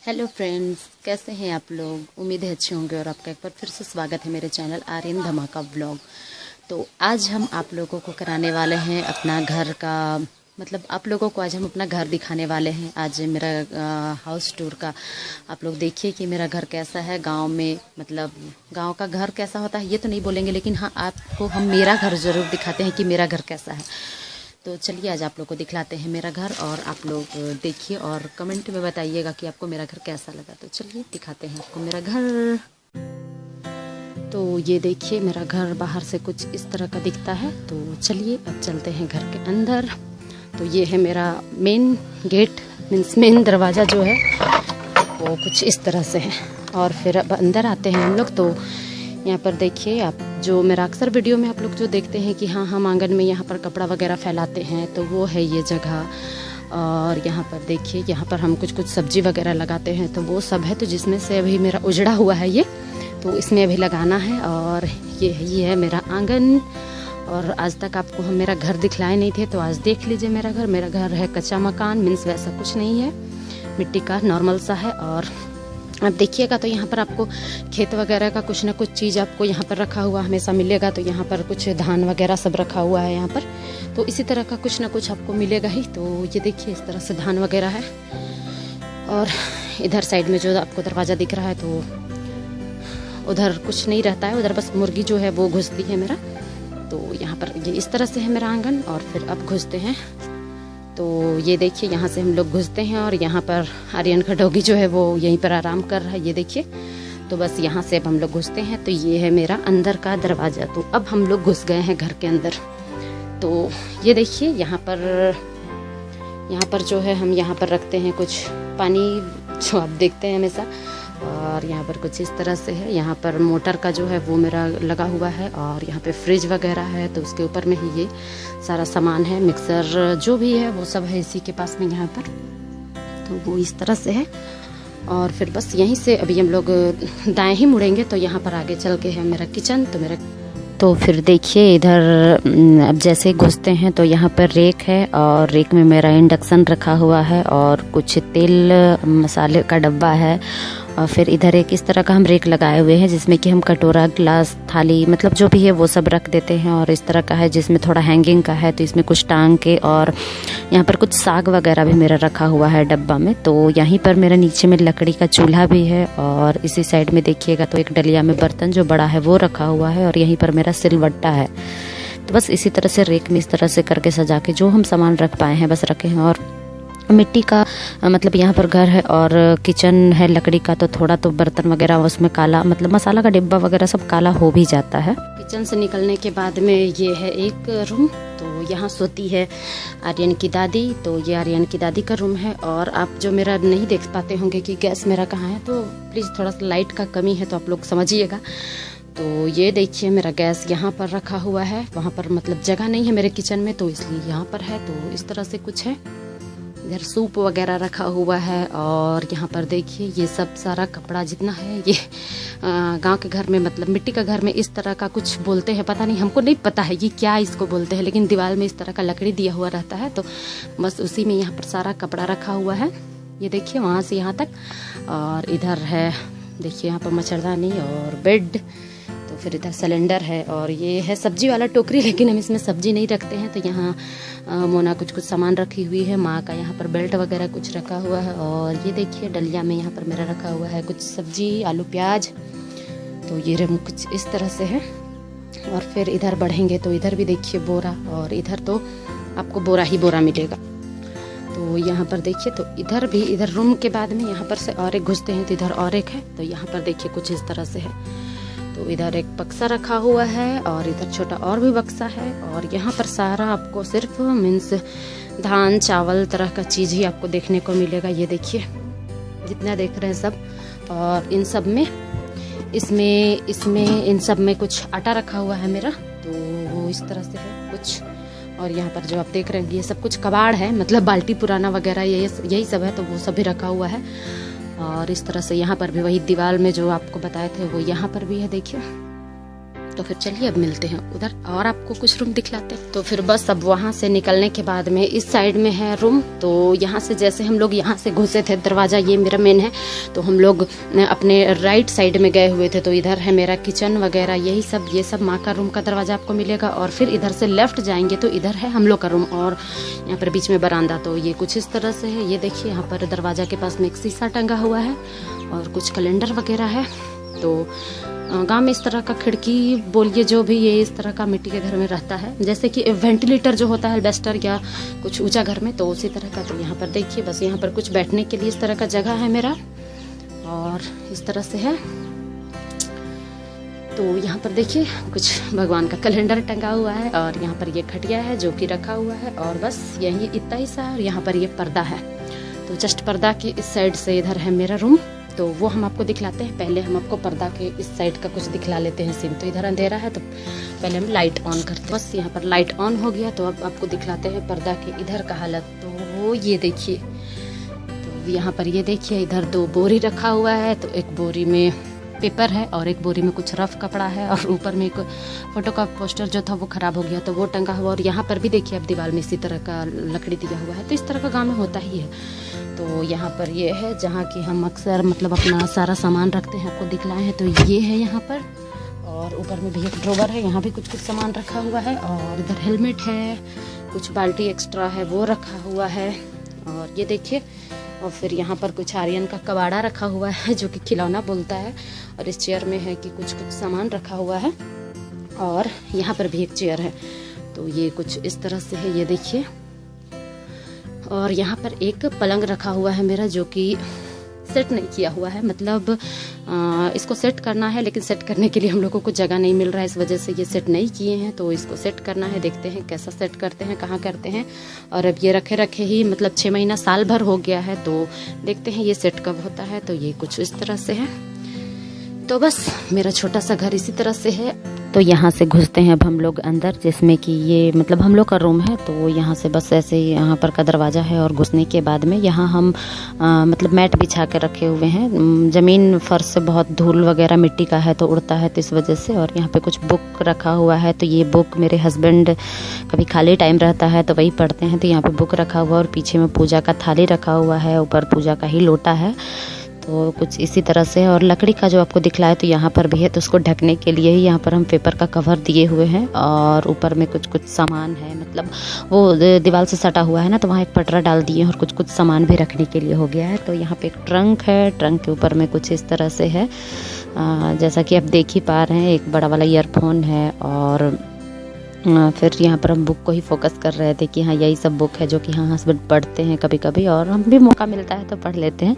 Hello friends, कैसे हैं आप लोग। उम्मीद है अच्छे होंगे और आपका एक बार फिर से स्वागत है मेरे चैनल आर्यन धमाका व्लॉग। तो आज हम आप लोगों को कराने वाले हैं अपना घर का आप लोगों को आज हम अपना घर दिखाने वाले हैं। आज मेरा हाउस टूर का आप लोग देखिए कि मेरा घर कैसा है गांव में। गांव का घर कैसा होता है ये तो नहीं बोलेंगे, लेकिन हाँ आपको हम मेरा घर ज़रूर दिखाते हैं कि मेरा घर कैसा है। तो चलिए आज आप लोग को दिखलाते हैं मेरा घर और आप लोग देखिए और कमेंट में बताइएगा कि आपको मेरा घर कैसा लगा। तो चलिए दिखाते हैं आपको मेरा घर। तो ये देखिए मेरा घर बाहर से कुछ इस तरह का दिखता है। तो चलिए अब चलते हैं घर के अंदर। तो ये है मेरा मेन गेट, मीन्स मेन दरवाज़ा जो है वो कुछ इस तरह से है। और फिर अब अंदर आते हैं हम लोग। तो यहाँ पर देखिए आप, जो मेरा अक्सर वीडियो में आप लोग जो देखते हैं कि हाँ हम आंगन में यहाँ पर कपड़ा वगैरह फैलाते हैं, तो वो है ये जगह। और यहाँ पर देखिए, यहाँ पर हम कुछ सब्जी वगैरह लगाते हैं, तो वो सब है। तो जिसमें से अभी मेरा उजड़ा हुआ है ये, तो इसमें अभी लगाना है। और ये है मेरा आंगन। और आज तक आपको हम मेरा घर दिखलाए नहीं थे, तो आज देख लीजिए मेरा घर। मेरा घर है कच्चा मकान, मीन्स वैसा कुछ नहीं है, मिट्टी का नॉर्मल सा है। और आप देखिएगा तो यहाँ पर आपको खेत वगैरह का कुछ ना कुछ चीज़ आपको यहाँ पर रखा हुआ हमेशा मिलेगा। तो यहाँ पर कुछ धान वगैरह सब रखा हुआ है यहाँ पर, तो इसी तरह का कुछ ना कुछ आपको मिलेगा ही। तो ये देखिए इस तरह से धान वगैरह है। और इधर साइड में जो आपको दरवाज़ा दिख रहा है, तो उधर कुछ नहीं रहता है, उधर बस मुर्गी जो है वो घुसती है मेरा। तो यहाँ पर ये इस तरह से है मेरा आंगन। और फिर अब घुसते हैं। तो ये देखिए यहाँ से हम लोग घुसते हैं और यहाँ पर आर्यन का डॉगी जो है वो यहीं पर आराम कर रहा है, ये देखिए। तो बस यहाँ से अब हम लोग घुसते हैं। तो ये है मेरा अंदर का दरवाज़ा। तो अब हम लोग घुस गए हैं घर के अंदर। तो ये देखिए यहाँ पर जो है हम यहाँ पर रखते हैं कुछ पानी, जो आप देखते हैं हमेशा। और यहाँ पर कुछ इस तरह से है। यहाँ पर मोटर का जो है वो मेरा लगा हुआ है। और यहाँ पे फ्रिज वगैरह है, तो उसके ऊपर में ही ये सारा सामान है। मिक्सर जो भी है वो सब है इसी के पास में यहाँ पर। तो वो इस तरह से है। और फिर बस यहीं से अभी हम लोग दाएं ही मुड़ेंगे, तो यहाँ पर आगे चल के है मेरा किचन। तो फिर देखिए इधर अब जैसे घुसते हैं तो यहाँ पर रेक है, और रेक में मेरा इंडक्शन रखा हुआ है और कुछ तेल मसाले का डब्बा है। और फिर इधर एक इस तरह का हम रेक लगाए हुए हैं जिसमें कि हम कटोरा, ग्लास, थाली जो भी है वो सब रख देते हैं। और इस तरह का है जिसमें थोड़ा हैंगिंग का है, तो इसमें कुछ टांग के। और यहाँ पर कुछ साग वगैरह भी मेरा रखा हुआ है डब्बा में। तो यहीं पर मेरा नीचे में लकड़ी का चूल्हा भी है। और इसी साइड में देखिएगा तो एक डलिया में बर्तन जो बड़ा है वो रखा हुआ है। और यहीं पर मेरा सिलवट्टा है। तो बस इसी तरह से रेक में इस तरह से करके सजा के जो हम सामान रख पाए हैं बस रखे हैं। और मिट्टी का यहाँ पर घर है और किचन है लकड़ी का, तो थोड़ा तो बर्तन वगैरह उसमें काला, मसाला का डिब्बा वगैरह सब काला हो भी जाता है। किचन से निकलने के बाद में ये है एक रूम। तो यहाँ सोती है आर्यन की दादी। तो ये आर्यन की दादी का रूम है। और आप जो मेरा नहीं देख पाते होंगे कि गैस मेरा कहाँ है, तो प्लीज़ थोड़ा सा लाइट का कमी है, तो आप लोग समझिएगा। तो ये देखिए मेरा गैस यहाँ पर रखा हुआ है। वहाँ पर जगह नहीं है मेरे किचन में, तो इसलिए यहाँ पर है। तो इस तरह से कुछ है। इधर सूप वगैरह रखा हुआ है। और यहाँ पर देखिए ये सब सारा कपड़ा जितना है, ये गांव के घर में मिट्टी का घर में इस तरह का कुछ बोलते हैं, पता नहीं, हमको नहीं पता है ये क्या इसको बोलते हैं, लेकिन दीवार में इस तरह का लकड़ी दिया हुआ रहता है। तो बस उसी में यहाँ पर सारा कपड़ा रखा हुआ है। ये देखिए वहाँ से यहाँ तक। और इधर है देखिए यहाँ पर मच्छरदानी और बेड। तो फिर इधर सिलेंडर है। और ये है सब्जी वाला टोकरी, लेकिन हम इसमें सब्जी नहीं रखते हैं। तो यहाँ मोना कुछ सामान रखी हुई है। माँ का यहाँ पर बेल्ट वगैरह कुछ रखा हुआ है। और ये देखिए डलिया में यहाँ पर मेरा रखा हुआ है कुछ सब्जी, आलू प्याज। तो ये रंग कुछ इस तरह से है। और फिर इधर बढ़ेंगे तो इधर भी देखिए बोरा, और इधर तो आपको बोरा ही बोरा मिलेगा। तो यहाँ पर देखिए, तो इधर रूम के बाद में यहाँ पर से और एक घुसते हैं, तो इधर और एक है। तो यहाँ पर देखिए कुछ इस तरह से है। तो इधर एक बक्सा रखा हुआ है और इधर छोटा और भी बक्सा है। और यहाँ पर सारा आपको सिर्फ मीन्स धान चावल तरह का चीज़ ही आपको देखने को मिलेगा। ये देखिए जितना देख रहे हैं सब। और इन सब में इसमें इन सब में कुछ आटा रखा हुआ है मेरा। तो वो इस तरह से है कुछ। और यहाँ पर जो आप देख रहे हैं ये सब कुछ कबाड़ है, बाल्टी पुराना वगैरह यही सब है। तो वो सब भी रखा हुआ है। और इस तरह से यहाँ पर भी वही दीवार में जो आपको बताए थे वो यहाँ पर भी है देखिए। तो फिर चलिए अब मिलते हैं उधर और आपको कुछ रूम दिखलाते हैं। तो फिर बस अब वहाँ से निकलने के बाद में इस साइड में है रूम। तो यहाँ से जैसे हम लोग यहाँ से घुसे थे, दरवाज़ा ये मेरा मेन है, तो हम लोग अपने राइट साइड में गए हुए थे। तो इधर है मेरा किचन वगैरह, यही सब, ये सब माँ का रूम का दरवाज़ा आपको मिलेगा। और फिर इधर से लेफ्ट जाएंगे तो इधर है हम लोग का रूम, और यहाँ पर बीच में बरामदा। तो ये कुछ इस तरह से है। ये देखिए यहाँ पर दरवाज़ा के पास में एक शीशा टंगा हुआ है और कुछ कैलेंडर वगैरह है। तो गांव में इस तरह का खिड़की बोलिए जो भी, ये इस तरह का मिट्टी के घर में रहता है, जैसे कि वेंटिलेटर जो होता है एल्बेस्टर या कुछ ऊंचा घर में, तो उसी तरह का। तो यहाँ पर देखिए बस यहाँ पर कुछ बैठने के लिए इस तरह का जगह है मेरा, और इस तरह से है। तो यहाँ पर देखिए कुछ भगवान का कैलेंडर टंगा हुआ है, और यहाँ पर ये खटिया है जो कि रखा हुआ है, और बस यही इतना ही सा। और यहाँ पर ये पर्दा है। तो जस्ट पर्दा की इस साइड से इधर है मेरा रूम, तो वो हम आपको दिखलाते हैं। पहले हम आपको पर्दा के इस साइड का कुछ दिखला लेते हैं सीन। तो इधर अंधेरा है तो पहले हम लाइट ऑन करते हैं। बस यहाँ पर लाइट ऑन हो गया, तो अब आपको दिखलाते हैं पर्दा के इधर का हालत। तो वो ये देखिए, तो यहाँ पर ये देखिए इधर 2 बोरी रखा हुआ है। तो एक बोरी में पेपर है और एक बोरी में कुछ रफ कपड़ा है, और ऊपर में एक फोटो का पोस्टर जो था वो खराब हो गया, तो वो टंगा हुआ। और यहाँ पर भी देखिए अब दीवार में इसी तरह का लकड़ी दिया हुआ है। तो इस तरह का गाँव में होता ही है। तो यहाँ पर ये है जहाँ की हम अक्सर मतलब अपना सारा सामान रखते हैं, आपको दिखलाए हैं। तो ये है यहाँ पर, और ऊपर में भी एक ड्रॉवर है, यहाँ भी कुछ कुछ सामान रखा हुआ है। और इधर हेलमेट है, कुछ बाल्टी एक्स्ट्रा है वो रखा हुआ है। और ये देखिए, और फिर यहाँ पर कुछ आर्यन का कबाड़ा रखा हुआ है जो कि खिलौना बोलता है। और इस चेयर में है कि कुछ कुछ सामान रखा हुआ है, और यहाँ पर भी एक चेयर है। तो ये कुछ इस तरह से है, ये देखिए। और यहाँ पर एक पलंग रखा हुआ है मेरा, जो कि सेट नहीं किया हुआ है, मतलब इसको सेट करना है, लेकिन सेट करने के लिए हम लोगों को जगह नहीं मिल रहा है, इस वजह से ये सेट नहीं किए हैं। तो इसको सेट करना है, देखते हैं कैसा सेट करते हैं, कहाँ करते हैं। और अब ये रखे रखे ही मतलब 6 महीना साल भर हो गया है, तो देखते हैं ये सेट कब होता है। तो ये कुछ इस तरह से है। तो बस मेरा छोटा सा घर इसी तरह से है। तो यहाँ से घुसते हैं अब हम लोग अंदर, जिसमें कि ये मतलब हम लोग का रूम है। तो यहाँ से बस ऐसे ही यहाँ पर का दरवाज़ा है, और घुसने के बाद में यहाँ हम मतलब मैट बिछा के रखे हुए हैं। ज़मीन फर्श से बहुत धूल वगैरह मिट्टी का है तो उड़ता है, तो इस वजह से। और यहाँ पे कुछ बुक रखा हुआ है। तो ये बुक मेरे हस्बैंड कभी खाली टाइम रहता है तो वही पढ़ते हैं। तो यहाँ पे बुक रखा हुआ, और पीछे में पूजा का थाली रखा हुआ है, ऊपर पूजा का ही लोटा है। तो कुछ इसी तरह से। और लकड़ी का जो आपको दिखलाया तो यहाँ पर भी है, तो उसको ढकने के लिए ही यहाँ पर हम पेपर का कवर दिए हुए हैं। और ऊपर में कुछ कुछ सामान है, मतलब वो दीवार से सटा हुआ है ना, तो वहाँ एक पटरा डाल दिए, और कुछ कुछ सामान भी रखने के लिए हो गया है। तो यहाँ पे एक ट्रंक है, ट्रंक के ऊपर में कुछ इस तरह से है, जैसा कि आप देख ही पा रहे हैं। एक बड़ा वाला ईयरफोन है, और फिर यहाँ पर हम बुक को ही फोकस कर रहे थे कि हाँ यही सब बुक है जो कि हाँ हस्बैंड पढ़ते हैं कभी कभी, और हम भी मौका मिलता है तो पढ़ लेते हैं।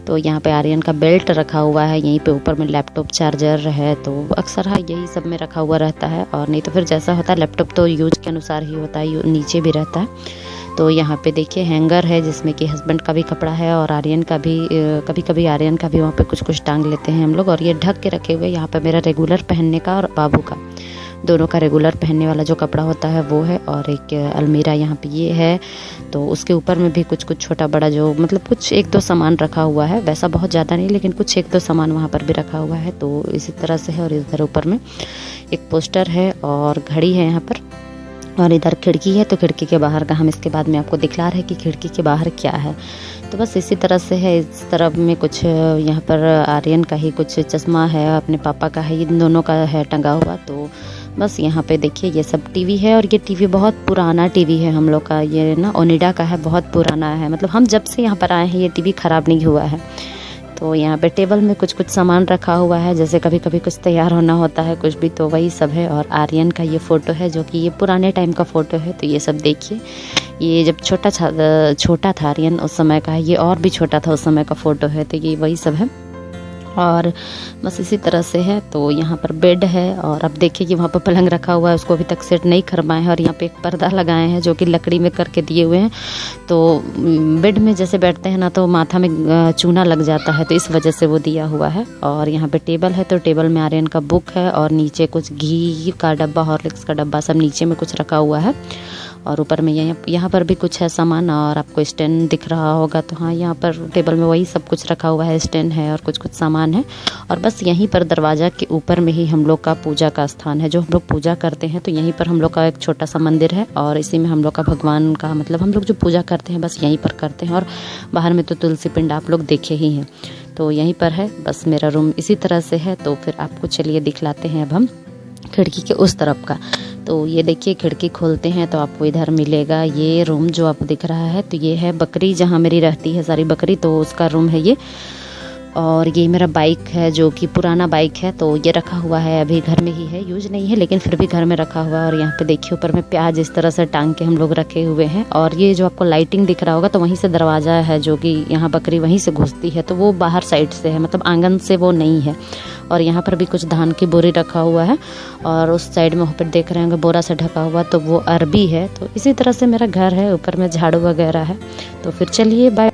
तो यहाँ पे आर्यन का बेल्ट रखा हुआ है, यहीं पे ऊपर में लैपटॉप चार्जर है। तो अक्सर हाँ यही सब में रखा हुआ रहता है, और नहीं तो फिर जैसा होता है लैपटॉप तो यूज के अनुसार ही होता है, नीचे भी रहता है। तो यहाँ पे देखिए हैंगर है, जिसमें कि हस्बैंड का भी कपड़ा है, और आर्यन का भी, कभी कभी आर्यन का भी वहाँ पे कुछ कुछ टांग लेते हैं हम लोग। और ये ढक के रखे हुए, यहाँ पे मेरा रेगुलर पहनने का और बाबू का, दोनों का रेगुलर पहनने वाला जो कपड़ा होता है वो है। और एक अलमीरा यहाँ पे ये है, तो उसके ऊपर में भी कुछ कुछ छोटा बड़ा जो मतलब कुछ 1-2 सामान रखा हुआ है, वैसा बहुत ज़्यादा नहीं, लेकिन कुछ 1-2 सामान वहाँ पर भी रखा हुआ है। तो इसी तरह से है। और इधर ऊपर में एक पोस्टर है, और घड़ी है यहाँ पर, और इधर खिड़की है। तो खिड़की के बाहर का हम इसके बाद में आपको दिखला रहे हैं कि खिड़की के बाहर क्या है। तो बस इसी तरह से है। इस तरफ में कुछ यहाँ पर आर्यन का ही कुछ चश्मा है, अपने पापा का है, इन दोनों का है टंगा हुआ। तो बस यहाँ पे देखिए ये सब टीवी है, और ये टीवी बहुत पुराना टीवी है हम लोग का, ये ना ओनिडा का है, बहुत पुराना है, मतलब हम जब से यहाँ पर आए हैं ये टीवी ख़राब नहीं हुआ है। तो यहाँ पे टेबल में कुछ कुछ सामान रखा हुआ है, जैसे कभी कभी कुछ तैयार होना होता है कुछ भी, तो वही सब है। और आर्यन का ये फ़ोटो है जो कि ये पुराने टाइम का फ़ोटो है। तो ये सब देखिए, ये जब छोटा था आर्यन उस समय का है, ये और भी छोटा था उस समय का फ़ोटो है। तो ये वही सब है, और बस इसी तरह से है। तो यहाँ पर बेड है, और अब देखिए कि वहाँ पर पलंग रखा हुआ है, उसको अभी तक सेट नहीं करवाए हैं। और यहाँ पे एक पर्दा लगाए हैं जो कि लकड़ी में करके दिए हुए हैं। तो बेड में जैसे बैठते हैं ना तो माथा में चूना लग जाता है, तो इस वजह से वो दिया हुआ है। और यहाँ पे टेबल है, तो टेबल में आर्यन का बुक है, और नीचे कुछ घी का डब्बा, हॉर्लिक्स का डब्बा सब नीचे में कुछ रखा हुआ है। और ऊपर में यहाँ पर भी कुछ है सामान, और आपको स्टैंड दिख रहा होगा। तो हाँ, यहाँ पर टेबल में वही सब कुछ रखा हुआ है, स्टैंड है और कुछ सामान है। और बस यहीं पर दरवाज़ा के ऊपर में ही हम लोग का पूजा का स्थान है, जो हम लोग पूजा करते हैं। तो यहीं पर हम लोग का एक छोटा सा मंदिर है, और इसी में हम लोग का भगवान का मतलब हम लोग जो पूजा करते हैं बस यहीं पर करते हैं। और बाहर में तो तुलसी पिंड आप लोग देखे ही हैं, तो यहीं पर है। बस मेरा रूम इसी तरह से है। तो फिर आपको चलिए दिखलाते हैं अब हम खिड़की के उस तरफ का। तो ये देखिए, खिड़की खोलते हैं तो आपको इधर मिलेगा ये रूम जो आपको दिख रहा है। तो ये है बकरी, जहाँ मेरी रहती है सारी बकरी, तो उसका रूम है ये। और ये मेरा बाइक है जो कि पुराना बाइक है, तो ये रखा हुआ है, अभी घर में ही है, यूज नहीं है लेकिन फिर भी घर में रखा हुआ है। और यहाँ पे देखिए ऊपर में प्याज इस तरह से टांग के हम लोग रखे हुए हैं। और ये जो आपको लाइटिंग दिख रहा होगा, तो वहीं से दरवाज़ा है जो कि यहाँ बकरी वहीं से घुसती है, तो वो बाहर साइड से है, मतलब आंगन से वो नहीं है। और यहाँ पर भी कुछ धान की बोरी रखा हुआ है, और उस साइड में वहाँ पर देख रहे होंगे बोरा से ढका हुआ, तो वो अरबी है। तो इसी तरह से मेरा घर है, ऊपर में झाड़ू वगैरह है। तो फिर चलिए बाय।